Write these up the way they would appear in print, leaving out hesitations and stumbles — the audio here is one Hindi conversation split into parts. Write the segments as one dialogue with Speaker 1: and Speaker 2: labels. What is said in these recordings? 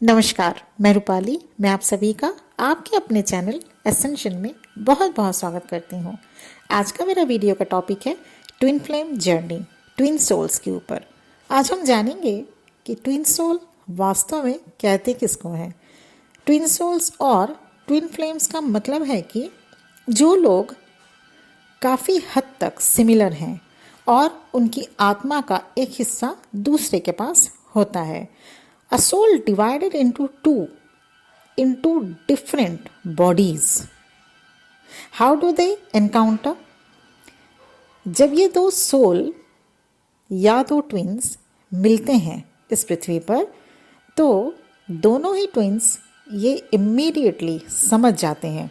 Speaker 1: नमस्कार, मैं रूपाली। मैं आप सभी का आपके अपने चैनल एसेंशियल में बहुत बहुत स्वागत करती हूँ। आज का मेरा वीडियो का टॉपिक है twin flame journey, twin souls के ऊपर। आज हम जानेंगे कि ट्विन सोल वास्तव में कहते किसको हैं। ट्विन सोल्स और ट्विन फ्लेम्स का मतलब है कि जो लोग काफ़ी हद तक सिमिलर हैं और उनकी आत्मा का एक हिस्सा दूसरे के पास होता है। A soul divided into different bodies. How do they encounter? जब ये दो सोल या दो ट्विंस मिलते हैं इस पृथ्वी पर, तो दोनों ही ट्विंस ये इमीडिएटली समझ जाते हैं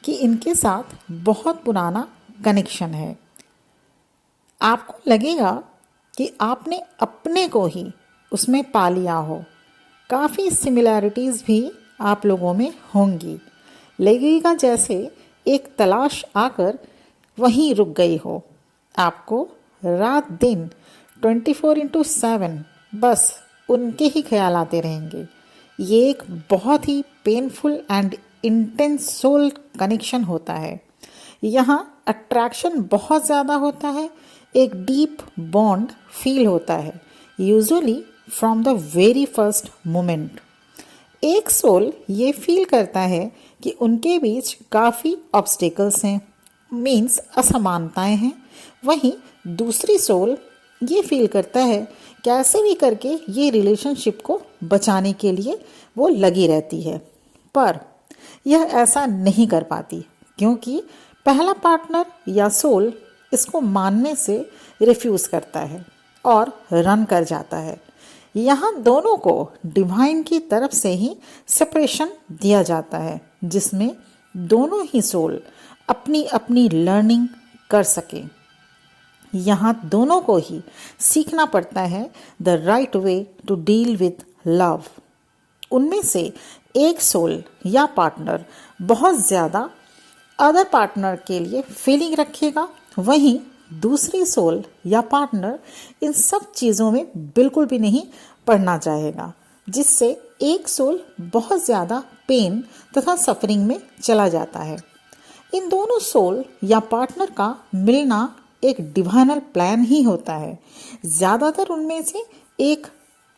Speaker 1: कि इनके साथ बहुत पुराना कनेक्शन है। आपको लगेगा कि आपने अपने को ही उसमें पा लिया हो। काफ़ी सिमिलैरिटीज़ भी आप लोगों में होंगी। लगेगा जैसे एक तलाश आकर वहीं रुक गई हो। आपको रात दिन 24/7 बस उनके ही ख्याल आते रहेंगे। ये एक बहुत ही painful and intense soul connection होता है। यहाँ अट्रैक्शन बहुत ज़्यादा होता है, एक डीप बॉन्ड फील होता है, usually from the very first moment. एक सोल ये फील करता है कि उनके बीच काफ़ी ऑब्स्टिकल्स हैं, मीन्स असमानताएं हैं। वहीं दूसरी सोल ये फील करता है कैसे भी करके ये रिलेशनशिप को बचाने के लिए वो लगी रहती है, पर यह ऐसा नहीं कर पाती क्योंकि पहला पार्टनर या सोल इसको मानने से रिफ्यूज़ करता है और रन कर जाता है। यहाँ दोनों को डिवाइन की तरफ से ही सेपरेशन दिया जाता है, जिसमें दोनों ही सोल अपनी अपनी लर्निंग कर सके। यहाँ दोनों को ही सीखना पड़ता है the right way to deal with love. उनमें से एक सोल या पार्टनर बहुत ज़्यादा अदर पार्टनर के लिए फीलिंग रखेगा, वहीं दूसरी सोल या पार्टनर इन सब चीज़ों में बिल्कुल भी नहीं पड़ना चाहेगा, जिससे एक सोल बहुत ज़्यादा पेन तथा सफरिंग में चला जाता है। इन दोनों सोल या पार्टनर का मिलना एक डिवाइनल प्लान ही होता है। ज़्यादातर उनमें से एक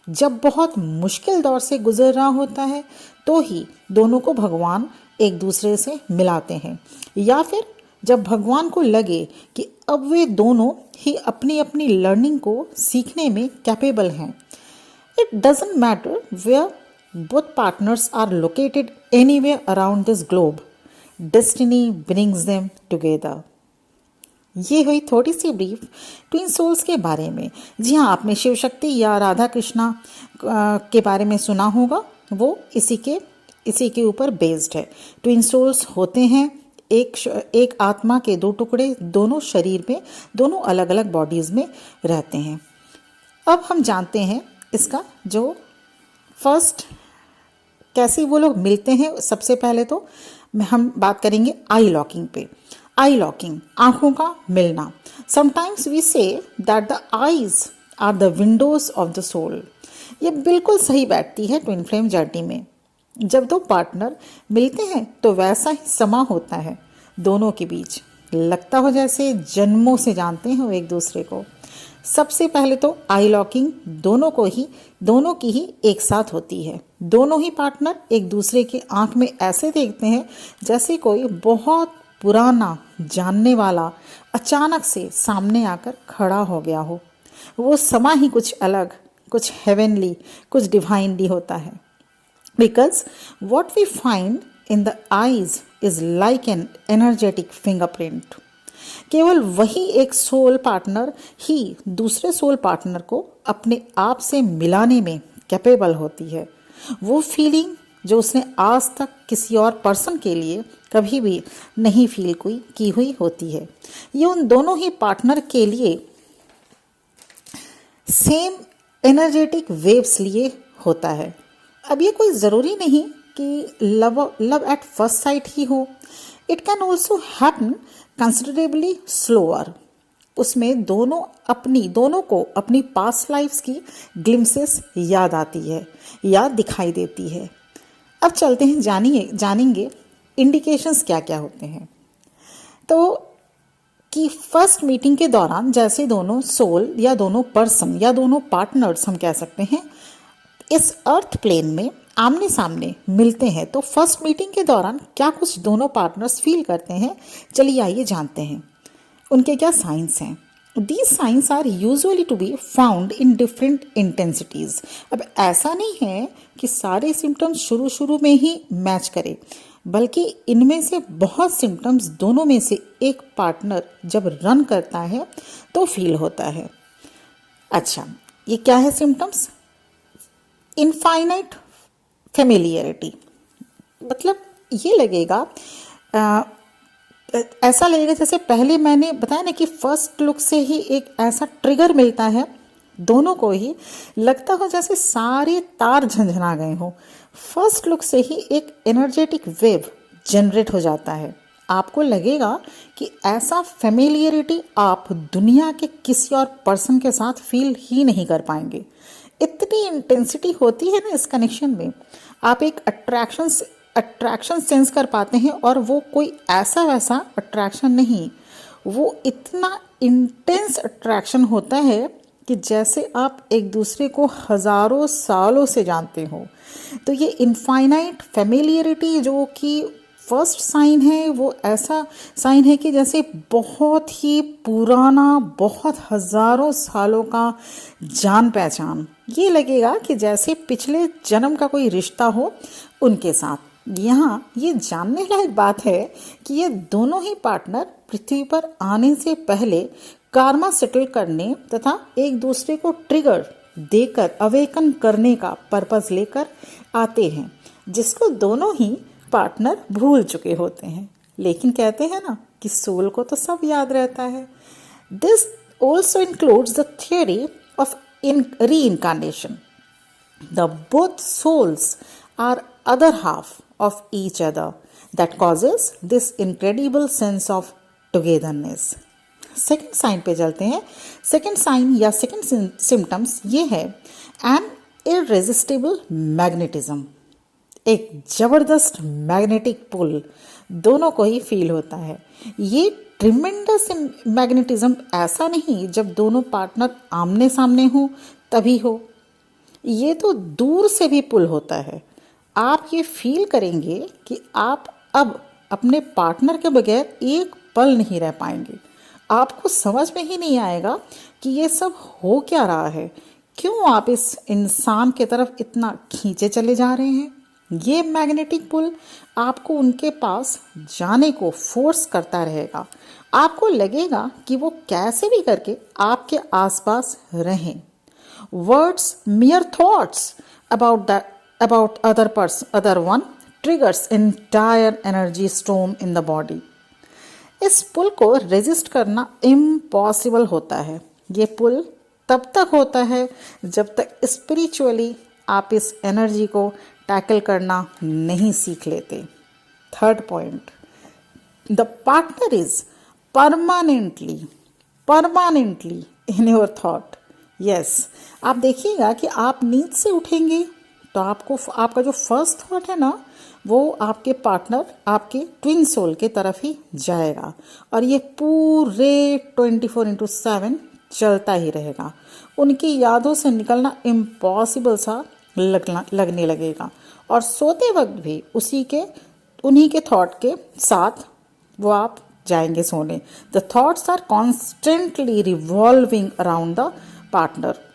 Speaker 1: जब बहुत मुश्किल दौर से गुजर रहा होता है तो ही दोनों को भगवान एक दूसरे से मिलाते हैं, या फिर जब भगवान को लगे कि अब वे दोनों ही अपनी अपनी लर्निंग को सीखने में कैपेबल हैं। It doesn't matter where both partners are located anywhere around this globe, destiny brings them together. ये हुई थोड़ी सी ब्रीफ ट्विन सोल्स के बारे में। जी हाँ, आपने शिव शक्ति या राधा कृष्णा के बारे में सुना होगा, वो इसी के ऊपर बेस्ड है। ट्विन सोल्स होते हैं एक आत्मा के दो टुकड़े, दोनों शरीर में, दोनों अलग अलग बॉडीज़ में रहते हैं। अब हम जानते हैं इसका जो फर्स्ट कैसे वो लोग मिलते हैं। सबसे पहले तो हम बात करेंगे आई लॉकिंग पे। आई लॉकिंग, आँखों का मिलना। Sometimes we say that the eyes are the windows of the soul. ये बिल्कुल सही बैठती है ट्विन फ्लेम जर्नी में। जब दो पार्टनर मिलते हैं तो वैसा ही समा होता है दोनों के बीच, लगता हो जैसे जन्मों से जानते हैं वो एक दूसरे को। सबसे पहले तो आई लॉकिंग दोनों की ही एक साथ होती है। दोनों ही पार्टनर एक दूसरे के आंख में ऐसे देखते हैं जैसे कोई बहुत पुराना जानने वाला अचानक से सामने आकर खड़ा हो गया हो। वो समा ही कुछ अलग, कुछ हेवनली, कुछ डिवाइनली होता है। Because what we find in the eyes is like an energetic fingerprint. केवल वही एक सोल पार्टनर ही दूसरे सोल पार्टनर को अपने आप से मिलाने में कैपेबल होती है। वो फीलिंग जो उसने आज तक किसी और पर्सन के लिए कभी भी नहीं फील की हुई होती है, ये उन दोनों ही पार्टनर के लिए सेम एनर्जेटिक वेव्स लिए होता है। अब ये कोई ज़रूरी नहीं कि लव एट फर्स्ट साइट ही हो। It can also happen considerably slower. उसमें दोनों को अपनी पास्ट लाइफ्स की ग्लिम्सेस याद आती है या दिखाई देती है। अब चलते हैं जानेंगे इंडिकेशंस क्या क्या होते हैं। तो कि फर्स्ट मीटिंग के दौरान जैसे दोनों सोल या दोनों पर्सन या दोनों पार्टनर्स हम कह सकते हैं इस अर्थ प्लेन में आमने सामने मिलते हैं, तो फर्स्ट मीटिंग के दौरान क्या कुछ दोनों पार्टनर्स फील करते हैं, चलिए आइए जानते हैं उनके क्या साइंस हैं। These signs are usually to be found in different intensities. अब ऐसा नहीं है कि सारे सिम्टम्स शुरू में ही मैच करें, बल्कि इनमें से बहुत सिम्टम्स दोनों में से एक पार्टनर जब रन करता है तो फील होता है। अच्छा, ये क्या है सिम्टम्स? इनफाइनाइट फेमिलियरिटी, मतलब ये लगेगा ऐसा लगेगा जैसे पहले मैंने बताया ना कि फर्स्ट लुक से ही एक ऐसा ट्रिगर मिलता है, दोनों को ही लगता हो जैसे सारे तार झंझना गए हों। फर्स्ट लुक से ही एक एनर्जेटिक वेव जनरेट हो जाता है। आपको लगेगा कि ऐसा फेमिलियरिटी आप दुनिया के किसी और पर्सन के साथ फील ही नहीं कर पाएंगे। इतनी इंटेंसिटी होती है ना इस कनेक्शन में, आप एक अट्रैक्शन सेंस कर पाते हैं, और वो कोई ऐसा वैसा अट्रैक्शन नहीं, वो इतना इंटेंस अट्रैक्शन होता है कि जैसे आप एक दूसरे को हजारों सालों से जानते हो। तो ये इनफाइनाइट फेमिलियरिटी जो कि फर्स्ट साइन है, वो ऐसा साइन है कि जैसे बहुत ही पुराना, बहुत हजारों सालों का जान पहचान, ये लगेगा कि जैसे पिछले जन्म का कोई रिश्ता हो उनके साथ। यहाँ ये जानने लायक बात है कि ये दोनों ही पार्टनर पृथ्वी पर आने से पहले कार्मा सेटल करने तथा एक दूसरे को ट्रिगर देकर अवेकन करने का पर्पस लेकर आते हैं, जिसको दोनों ही पार्टनर भूल चुके होते हैं। लेकिन कहते हैं ना कि सोल को तो सब याद रहता है। This also includes the theory of reincarnation. The both souls are other half of each other that causes this incredible sense of togetherness. Second sign पे चलते हैं। सेकेंड साइन या सेकेंड सिम्टम्स ये है एन इररेजिस्टिबल मैग्नेटिज्म, एक जबरदस्त मैग्नेटिक पुल दोनों को ही फील होता है। ये ट्रिमेंडस मैग्नेटिज्म ऐसा नहीं जब दोनों पार्टनर आमने सामने हो तभी हो, ये तो दूर से भी पुल होता है। आप ये फील करेंगे कि आप अब अपने पार्टनर के बगैर एक पल नहीं रह पाएंगे। आपको समझ में ही नहीं आएगा कि ये सब हो क्या रहा है, क्यों आप इस इंसान के तरफ इतना खींचे चले जा रहे हैं। ये मैग्नेटिक पुल आपको उनके पास जाने को फोर्स करता रहेगा। आपको लगेगा कि वो कैसे भी करके आपके आसपास रहें। Words, mere thoughts about other one triggers entire energy storm in the body. इस पुल को रेजिस्ट करना इम्पॉसिबल होता है। ये पुल तब तक होता है जब तक स्पिरिचुअली आप इस एनर्जी को टैकल करना नहीं सीख लेते। Third point, the partner is permanently in your thought. Yes, आप देखिएगा कि आप नींद से उठेंगे तो आपका जो फर्स्ट थॉट है ना, वो आपके पार्टनर, आपके ट्विन सोल के तरफ ही जाएगा, और ये पूरे 24/7 चलता ही रहेगा। उनकी यादों से निकलना इम्पॉसिबल सा लगने लगेगा, और सोते वक्त भी उन्हीं के थॉट के साथ वो आप जाएंगे सोने। The thoughts are constantly revolving around the partner.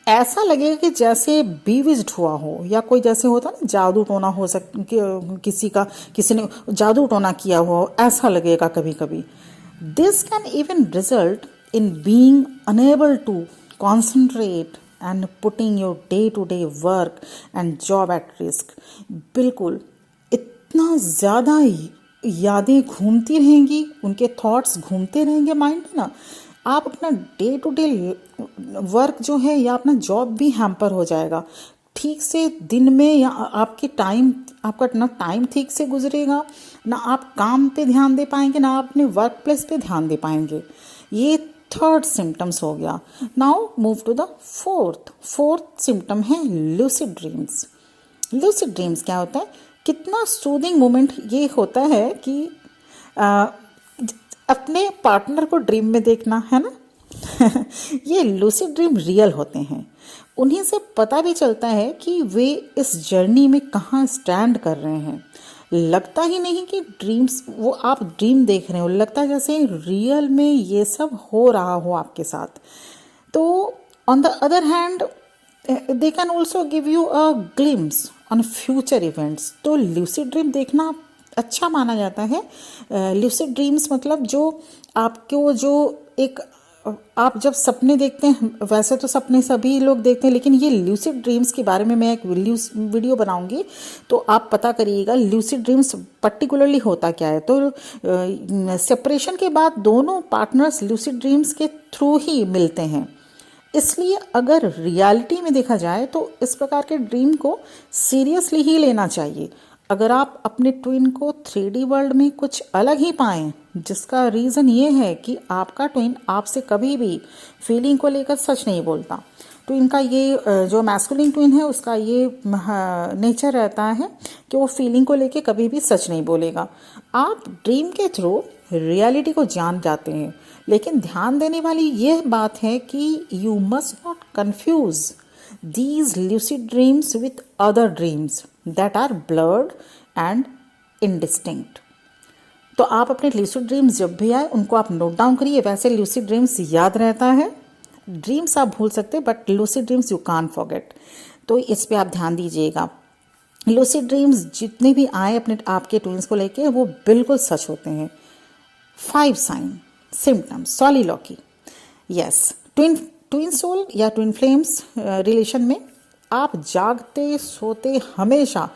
Speaker 1: ऐसा लगेगा कि जैसे बीविज्ड हुआ हो, या कोई जैसे होता ना जादू टोना हो किसी ने जादू टोना किया हुआ हो, ऐसा लगेगा कभी कभी। This can even result in being unable to concentrate and putting your day to day work and job at risk. बिल्कुल, इतना ज़्यादा यादें घूमती रहेंगी, उनके थॉट्स घूमते रहेंगे माइंड में ना, आप अपना डे टू डे वर्क जो है या अपना जॉब भी हैम्पर हो जाएगा। ठीक से दिन में या आपका ना टाइम ठीक से गुजरेगा, ना आप काम पे ध्यान दे पाएंगे, ना आप अपने वर्क प्लेस पे ध्यान दे पाएंगे। ये थर्ड सिम्टम्स हो गया। Now move to the fourth symptom है लूसिड ड्रीम्स। लूसिड ड्रीम्स क्या होता है? कितना सूदिंग मोमेंट ये होता है कि आ, अपने पार्टनर को ड्रीम में देखना, है ना। ये लूसिड ड्रीम रियल होते हैं। उन्हीं से पता भी चलता है कि वे इस जर्नी में कहाँ स्टैंड कर रहे हैं। लगता ही नहीं कि ड्रीम्स, वो आप ड्रीम देख रहे हो, लगता है जैसे रियल में ये सब हो रहा हो आपके साथ। तो on the other hand they can also give you a glimpse on future events. तो लूसिड ड्रीम देखना अच्छा माना जाता है। लूसिड ड्रीम्स मतलब जो आपको जो एक आप जब सपने देखते हैं, वैसे तो सपने सभी लोग देखते हैं, लेकिन ये लूसिड ड्रीम्स के बारे में मैं एक वीडियो बनाऊंगी, तो आप पता करिएगा लूसिड ड्रीम्स पर्टिकुलरली होता क्या है। तो सेपरेशन के बाद दोनों पार्टनर्स लूसिड ड्रीम्स के थ्रू ही मिलते हैं। इसलिए अगर रियलिटी में देखा जाए तो इस प्रकार के ड्रीम को सीरियसली ही लेना चाहिए। अगर आप अपने ट्विन को 3D वर्ल्ड में कुछ अलग ही पाएं, जिसका रीज़न ये है कि आपका ट्विन आपसे कभी भी फीलिंग को लेकर सच नहीं बोलता। ट्विन का ये जो मैस्कुलिन ट्विन है उसका ये नेचर रहता है कि वो फीलिंग को लेके कभी भी सच नहीं बोलेगा। आप ड्रीम के थ्रू रियलिटी को जान जाते हैं, लेकिन ध्यान देने वाली यह बात है कि you must not confuse these lucid dreams with other dreams that are blurred and indistinct। तो आप अपने lucid dreams जब भी आए उनको आप नोट डाउन करिए। वैसे lucid dreams याद रहता है, ड्रीम्स आप भूल सकते हैं, but lucid dreams you can't forget। तो इस पे आप ध्यान दीजिएगा। lucid dreams जितने भी आए अपने आपके ट्विंस को लेके वो बिल्कुल सच होते हैं। 5 sign symptoms soliloquy. Yes, twin soul या ट्विन फ्लेम्स रिलेशन में आप जागते सोते हमेशा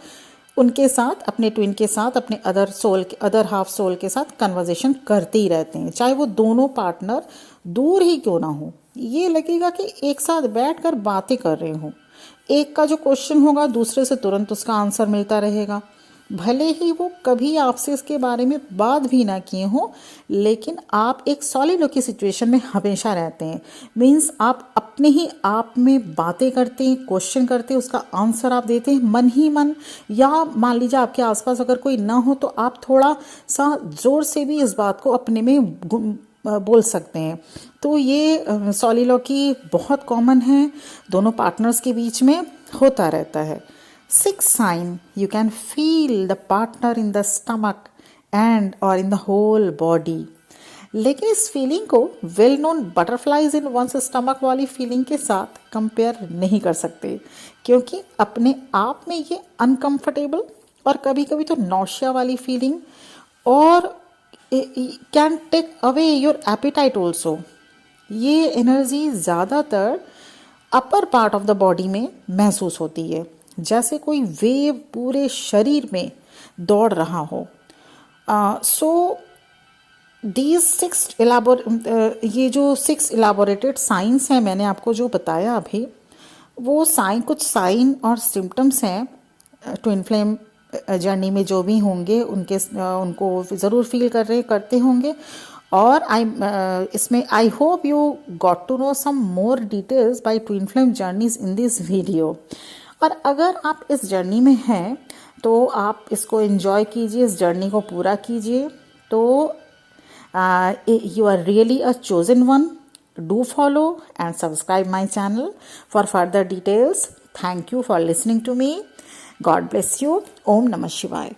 Speaker 1: उनके साथ, अपने ट्विन के साथ, अपने अदर हाफ सोल के साथ कन्वर्जेशन करते ही रहते हैं। चाहे वो दोनों पार्टनर दूर ही क्यों ना हो, ये लगेगा कि एक साथ बैठकर बातें कर रहे हो। एक का जो क्वेश्चन होगा दूसरे से तुरंत उसका आंसर मिलता रहेगा। भले ही वो कभी आपसे इसके बारे में बात भी ना किए हों, लेकिन आप एक सॉलिलॉकी सिचुएशन में हमेशा रहते हैं। मीन्स आप अपने ही आप में बातें करते हैं, क्वेश्चन करते हैं, उसका आंसर आप देते हैं मन ही मन। या मान लीजिए आपके आसपास अगर कोई ना हो तो आप थोड़ा सा जोर से भी इस बात को अपने में बोल सकते हैं। तो ये सॉलिलॉकी बहुत कॉमन है, दोनों पार्टनर्स के बीच में होता रहता है। 6th sign, you can feel the partner in the stomach and or in the whole body। लेकिन इस फीलिंग को well known butterflies in one's stomach वाली फीलिंग के साथ कंपेयर नहीं कर सकते, क्योंकि अपने आप में ये अनकंफर्टेबल और कभी कभी तो नौशिया वाली फीलिंग और can take away your appetite also. ये एनर्जी ज़्यादातर upper part of the body में महसूस होती है, जैसे कोई वेव पूरे शरीर में दौड़ रहा हो। सो दीज 6 ये जो 6 इलाबोरेटेड साइंस हैं मैंने आपको जो बताया अभी, वो कुछ साइन और सिम्टम्स हैं ट्विन फ्लेम जर्नी में जो भी होंगे उनको ज़रूर फील करते होंगे। और इसमें I hope you got to know some more details by twin flame journeys in this video. और अगर आप इस जर्नी में हैं तो आप इसको एंजॉय कीजिए, इस जर्नी को पूरा कीजिए। तो you are really a chosen one. Do follow and subscribe my channel for further details. Thank you for listening to me. God bless you. ओम नमः शिवाय।